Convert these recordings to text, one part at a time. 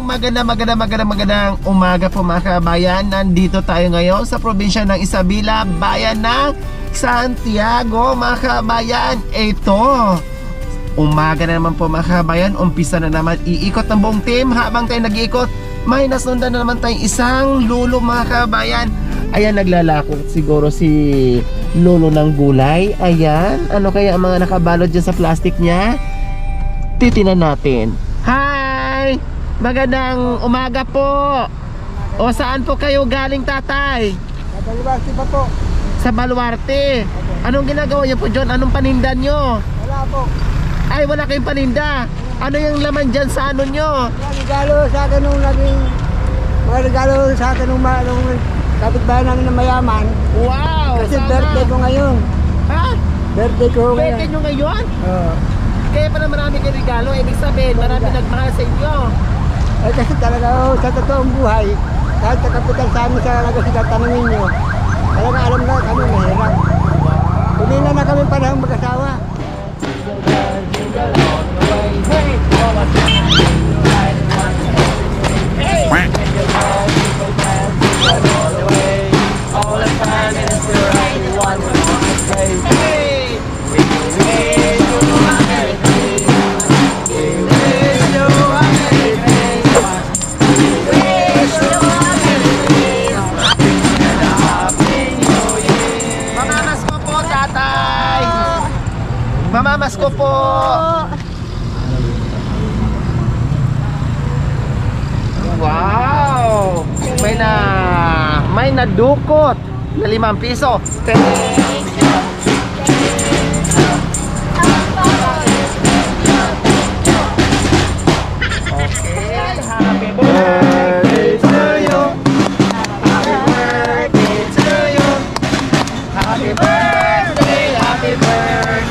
magandang umaga po mga kabayan. Nandito tayo ngayon sa probinsya ng Isabela, bayan ng Santiago mga kabayan. Ito, umaga na naman po mga kabayan. Umpisa na naman, iikot ng buong team. Habang tayo nag-iikot, may nasundan na naman tayong isang lulo mga kabayan. Ayan, naglalako siguro si lulo ng gulay. Ayan, ano kaya ang mga nakabalot dyan sa plastic niya? Titinan natin. Hi! Magandang umaga po. O saan po kayo galing, tatay? Sa Baluarte pa po. Sa Baluarte. Anong ginagawa niyo po dyan? Anong paninda nyo? Wala po. Ay, wala kayong paninda. Ano yung laman dyan sa ano nyo? Mga regalo sa akin nung naging... Mga regalo sa akin nung kapitbahay namin na mayaman. Wow! Kasi sana. birthday ko ngayon. Ha? Birthday ko ngayon. Birthday nyo ngayon? Oo. Kaya pala marami kayong regalo. Ibig sabihin, marami nagmahal sa inyo. Eh kasi talaga sa totoong buhay, kahit sa kapital sa amin sa Nagasigat, tanongin nyo, talaga alam na kami mahirap. Kumila na kami parang mag-asawa. Mamamas ko po, tatay. Mamamas ko po. Wow! May nadukot na 5 piso. Okay, happy birthday to you. Happy birthday to you. Happy birthday, happy birthday.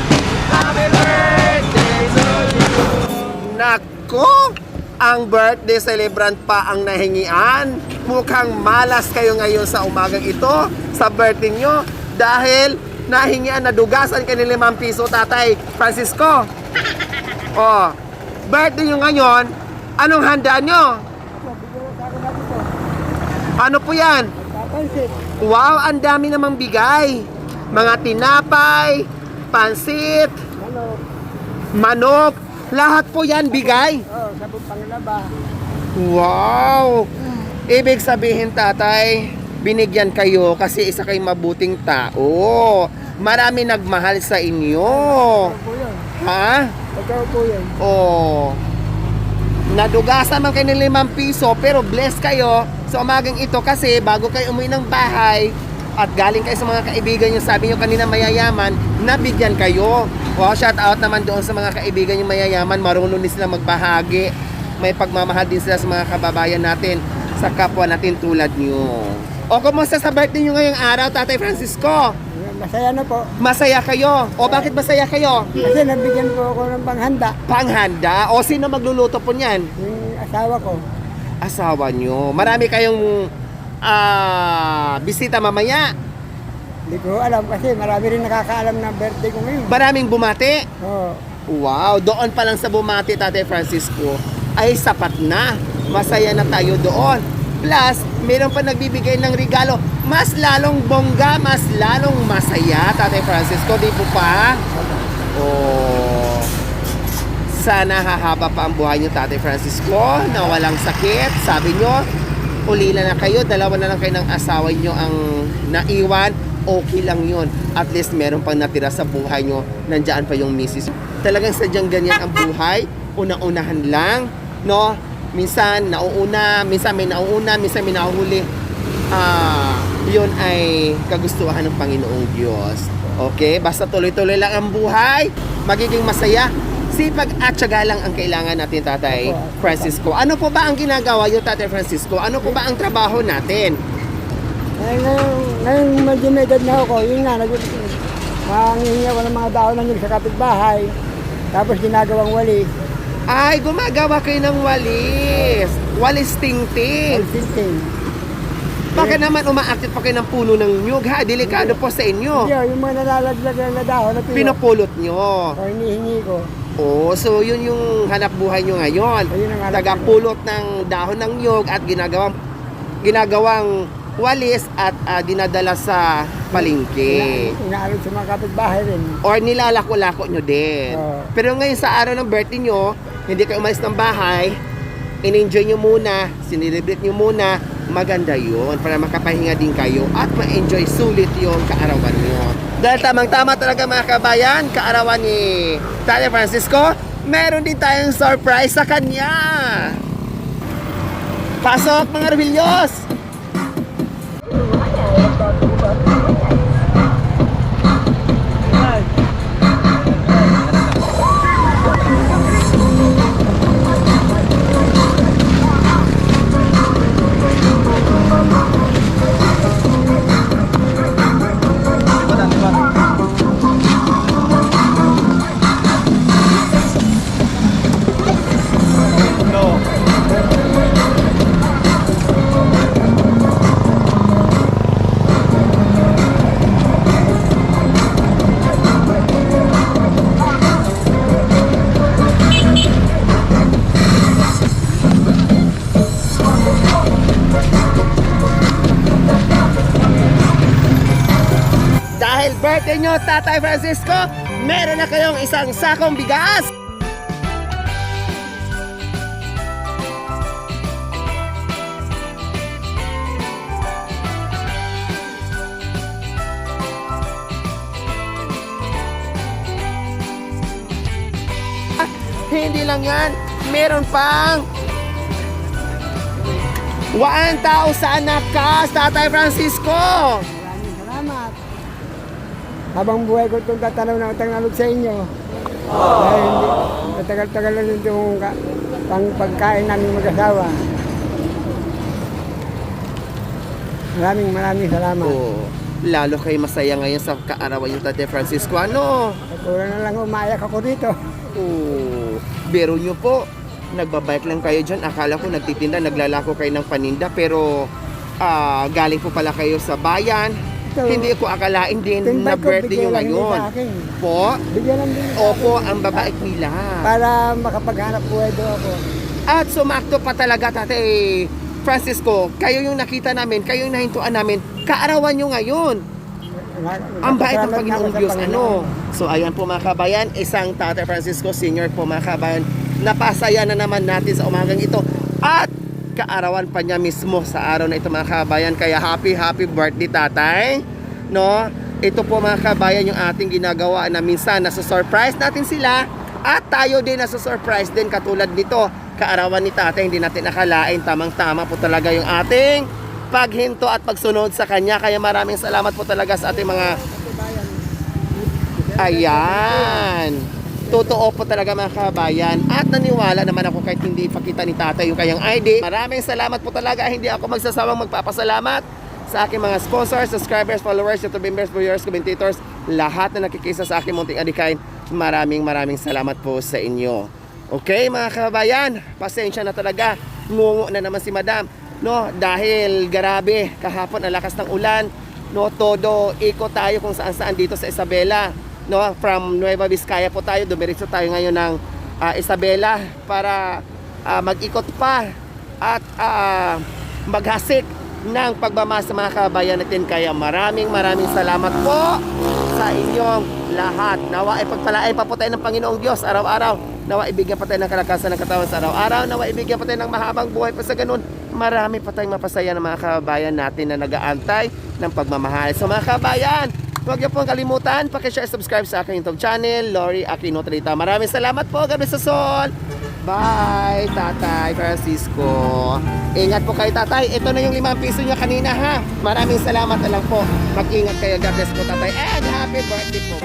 Happy birthday to you. Nako! Ang birthday celebrant pa ang nahingian. Mukhang malas kayo ngayon sa umagang ito sa birthday nyo dahil nahingian, nadugasan kayo ng 5 piso, tatay Francisco. Oh, birthday nyo ngayon, anong handa nyo? Ano po yan? Papansit. Wow, ang dami namang bigay. Mga tinapay, pansit, manok, lahat po yan bigay. Oo, sabong panglaba. Wow! Ibig sabihin, tatay, binigyan kayo kasi isa kayong mabuting tao. Marami nagmahal sa inyo. Ito po yun. Ha? Ito po yun. Oh. Nadugasan man kayo ng 5 piso pero bless kayo sa umagang ito kasi bago kayo umuwi ng bahay at galing kayo sa mga kaibigan nyo, sabi nyo kanina mayayaman, nabigyan kayo. Wow, shout out naman doon sa mga kaibigan nyo mayayaman, marunong din sila magbahagi. May pagmamahal din sila sa mga kababayan natin, sa kapwa natin tulad nyo. O kumusta sa birthday nyo ngayong araw, Tatay Francisco? Masaya na po. Masaya kayo? O bakit masaya kayo? Kasi nabigyan po ako ng panghanda. Panghanda? O sino magluluto po niyan? Yung asawa ko. Asawa nyo. Marami kayong bisita mamaya. Hindi ko alam kasi marami rin nakakaalam ng birthday ko ngayon. Maraming bumati. Oo. Wow, doon pa lang sa bumati, Tatay Francisco, ay sapat na. Masaya na tayo doon. Plus, meron pa nagbibigay ng regalo. Mas lalong bongga, mas lalong masaya, Tatay Francisco. Di po pa? Oh. Sana hahaba pa ang buhay niyo, Tatay Francisco, na walang sakit. Sabi niyo, ulila na kayo, dalawa na lang kayo ng asawa niyo ang naiwan. Okay lang yun. At least meron pang natira sa buhay nyo. Nandiyan pa yung misis. Talagang sadyang ganyan ang buhay. Unang-unahan lang, no? Minsan nauuna, minsan may nauuna, minsan may nahuhuli. Yun ay kagustuhan ng Panginoong Diyos. Okay? Basta tuloy-tuloy lang ang buhay. Magiging masaya. Sipag at tiyaga lang ang kailangan natin, Tatay Francisco. Ano po ba ang ginagawa yung Tatay Francisco? Ano po ba ang trabaho natin? Ngayon medyo may edad na ako, yun nga, manghihingi ako ng mga dahon ng sa kapitbahay, tapos ginagawang walis. Ay, gumagawa kayo ng walis. Walis ting-ting. Alsinting. Baka naman umaakit pa kayo ng puno ng nyug, ha? Delikado po sa inyo. Hindi, yung mga nalalaglag na dahon na Pinupulot nyo. o hinihingi ko. Oh, so yun yung hanap buhay nyo ngayon. Ayun ang hanap Tagapulot ng dahon ng nyog at ginagawang walis at dinadala sa palengke. Inaalok sa mga kapitbahay rin. Or nilalako-lako nyo din. Oo. Pero ngayon sa araw ng birthday nyo, hindi kayo umalis ng bahay, in-enjoy nyo muna, sinilibrate nyo muna, maganda yun para makapahinga din kayo at ma-enjoy sulit yung kaarawan nyo. Dahil tamang-tama talaga mga kabayan, kaarawan ni Tatay Francisco, meron din tayong surprise sa kanya. Pasok mga Rebellios! Dahil birthday nyo, Tatay Francisco, meron na kayong isang sakong bigas. At hindi lang yan, meron pang 1,000 na cash, Tatay Francisco. Maraming salamat. Habang buhay ko itong tatanaw ng tangalog sa inyo. Dahil hindi, matagal-tagal na itong pang pagkain namin mag-asawa. Maraming salamat. Oh, lalo kayo masaya ngayon sa kaarawan yung Tatay Francisco. Ano? Kulang na lang umayak ako dito. Oh, biro nyo po. Nagbabike lang kayo dyan. Akala ko nagtitinda, naglalako kayo ng paninda. Pero galing po pala kayo sa bayan. Ito, Hindi ko akalain din Yung na bike ko, birthday nyo bigyan lang din ngayon. sa akin. Po? Bigyan lang din sa Opo, akin. ang babait nila. Para makapaghanap buhay doon ako. At sumakto pa talaga, Tatay Francisco. Kayo yung nakita namin, kayo yung nahintuan namin. Kaarawan nyo ngayon. Ang bait ng Panginoong Diyos, ano? So ayan po mga kabayan, isang Tatay Francisco Senior po mga kabayan. Napasaya na naman natin sa umagang ito. At kaarawan pa niya mismo sa araw na ito mga kabayan. Kaya happy birthday Tatay. No? Ito po mga kabayan yung ating ginagawa na minsan nasa-surprise natin sila. At tayo din nasa-surprise din katulad nito. Kaarawan ni Tatay, hindi natin nakalain. Tamang-tama po talaga yung ating paghinto at pagsunod sa kanya. Kaya maraming salamat po talaga sa ating mga... Ayan. Totoo po talaga mga kabayan. At naniwala naman ako kahit hindi pakita ni Tatay yung kanyang ID. Maraming salamat po talaga. Hindi ako magsasawang magpapasalamat sa aking mga sponsors, subscribers, followers, YouTube members, viewers, commentators, lahat na nakikisa sa aking munting adikain. Maraming salamat po sa inyo. Okay mga kabayan, pasensya na talaga. Ngungo na naman si Madam. No, dahil grabe, kahapon ang lakas ng ulan. No, todo ikot tayo kung saan-saan dito sa Isabela. No, from Nueva Vizcaya po tayo, dumiretso tayo ngayon ng Isabela para mag-ikot pa at maghasik ng pagmamasa mga kabayan natin. Kaya maraming salamat po sa inyong lahat. Nawa ay pagpalain pa po tayo ng Panginoong Diyos araw-araw. Nawa ibigyan pa tayo ng kalakasan ng katawan sa araw-araw. Nawa ibigyan pa tayo ng mahabang buhay pa sa ganun. Marami pa tayong mapasaya ng mga kabayan natin na nag-aantay ng pagmamahal. So mga kabayan, huwag niyo pong kalimutan, pakishare, subscribe sa aking YouTube channel, Lori Aquino Trita. Maraming salamat po, gabi sa sol. Bye, Tatay Francisco. Ingat po kayo, Tatay. Ito na yung 5 piso niya kanina, ha? Maraming salamat na lang po. Mag-ingat kayo. God bless po, Tatay. And happy birthday po.